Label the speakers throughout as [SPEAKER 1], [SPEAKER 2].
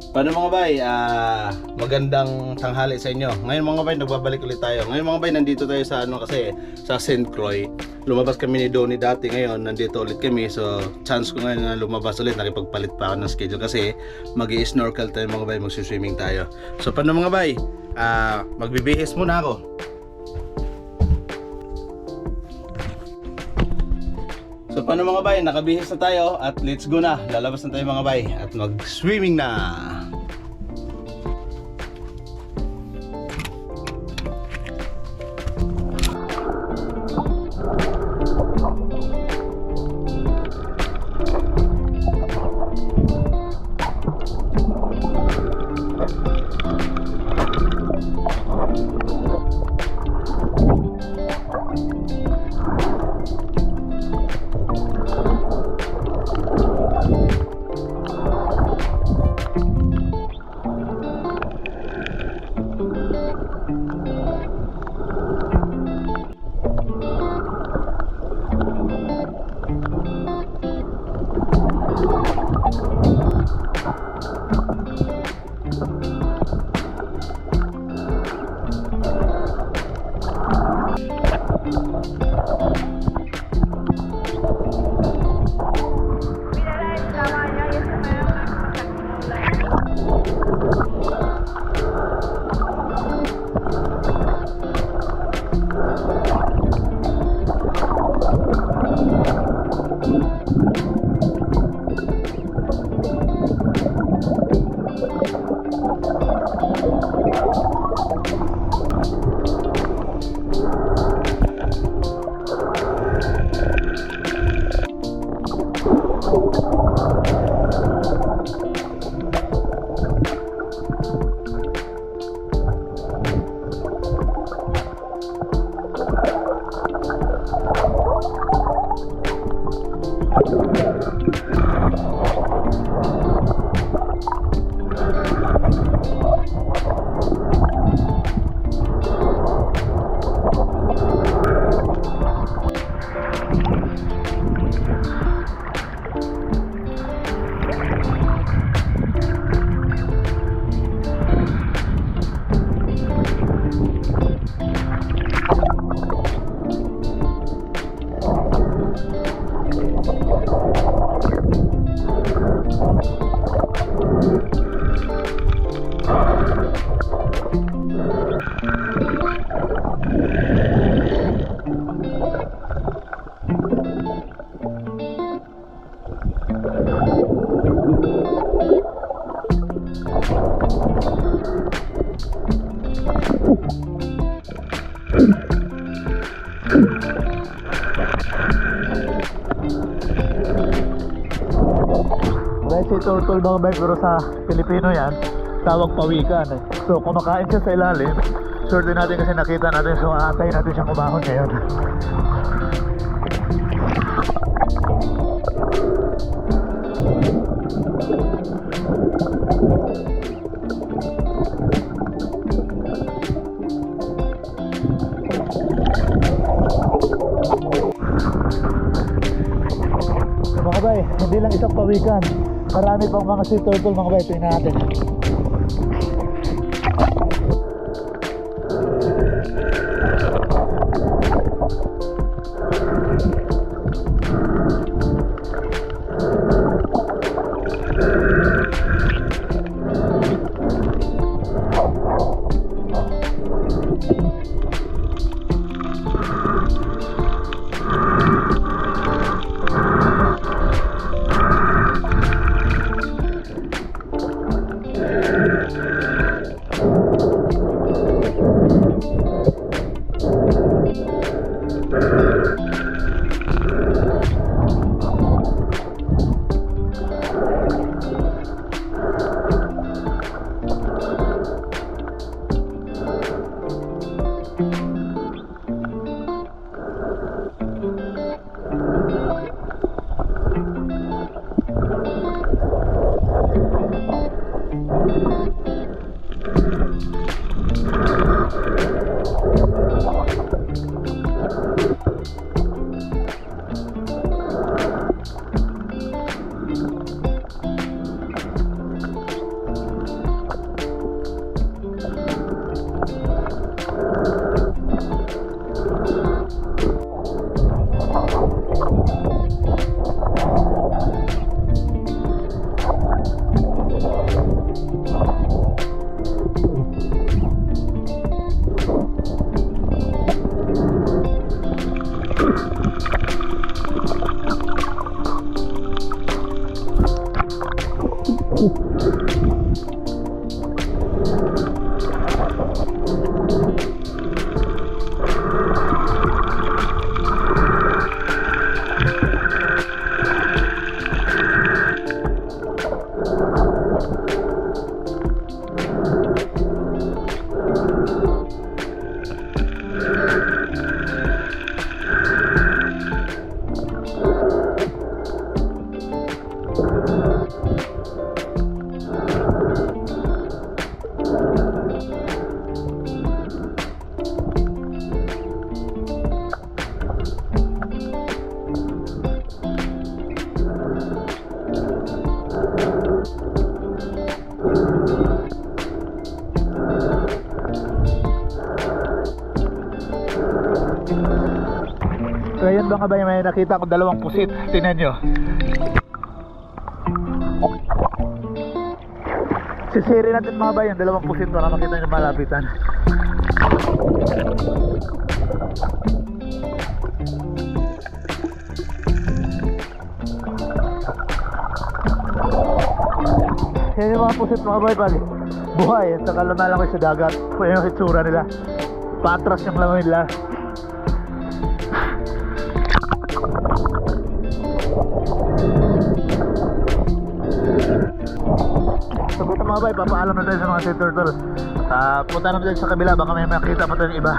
[SPEAKER 1] Paano mga bay? Magandang tanghali sa inyo. Ngayon mga bay, nagbabalik ulit tayo. Ngayon mga bay, nandito tayo sa kasi sa St. Croix. Lumabas kami ni Donnie dati, ngayon nandito ulit kami. So chance ko ngayon na lumabas ulit. Nakipagpalit pa ako ng schedule kasi mag-i-snorkel tayo mga bay, mag-swimming tayo. So paano mga bay? Magbibihis muna ako. So paano mga bay, nakabihis na tayo at let's go na. Lalabas na tayo mga bay at mag-swimming na.
[SPEAKER 2] Si turtle mga bay, pero sa Pilipino yan tawag pawikan eh. So kumakain siya sa ilalim. Sure din natin kasi nakita natin, so aantayin natin siyang umahon ngayon. So mga bay, hindi lang isang pawikan, marami pang mga sea turtle mga bay. Tingnan natin. So ayun mga bay, may nakita ko dalawang pusit. Tingnan nyo. Sisiri natin mga bay yung dalawang pusit para makita nyo malapitan. Yan yung mga pusit mga bay pag buhay at saka lumalangoy sa dagat. Yan yung hitsura nila. Patras yung langoy nila. So buta mga bay, papaalam na tayo sa mga sea turtle. Punta naman tayo sa kabila, baka may makita pa tayo ng iba.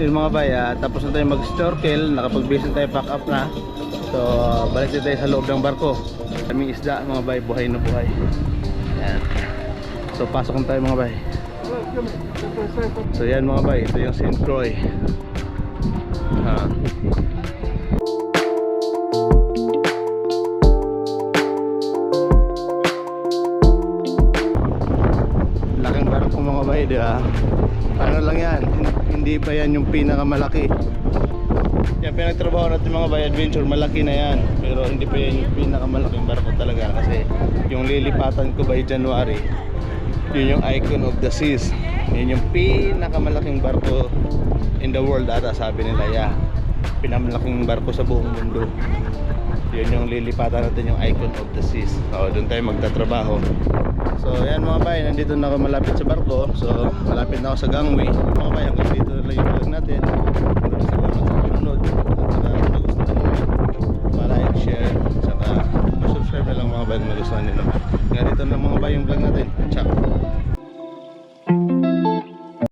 [SPEAKER 1] Yun mga bay, tapos na tayo mag-snorkel, nakapag-visit tayo, pack up na. So balik na tayo sa loob ng barko. Kaming isda mga bay, buhay na buhay. Yan. So pasok na tayo mga bay. So yan mga bay, ito yung St. Croix. Laking barko mga bay, di ba? Ano lang yan, hindi pa yan yung pinakamalaki. Yan pinagtrabaho natin mga bay adventure, malaki na yan. Pero hindi pa yan yung pinakamalaking barko talaga. Kasi yung lilipatan ko by January, yun yung Icon of the Seas. Yun yung pinakamalaking barko in the world ata, sabi nila. Yeah, pinamalaking barko sa buong mundo. Yun yung lilipatan natin, yung Icon of the Seas. So doon tayo magtatrabaho. So yan mga bay, nandito na ako malapit sa barko. So malapit na ako sa gangway. Mga bay, hanggang dito na lang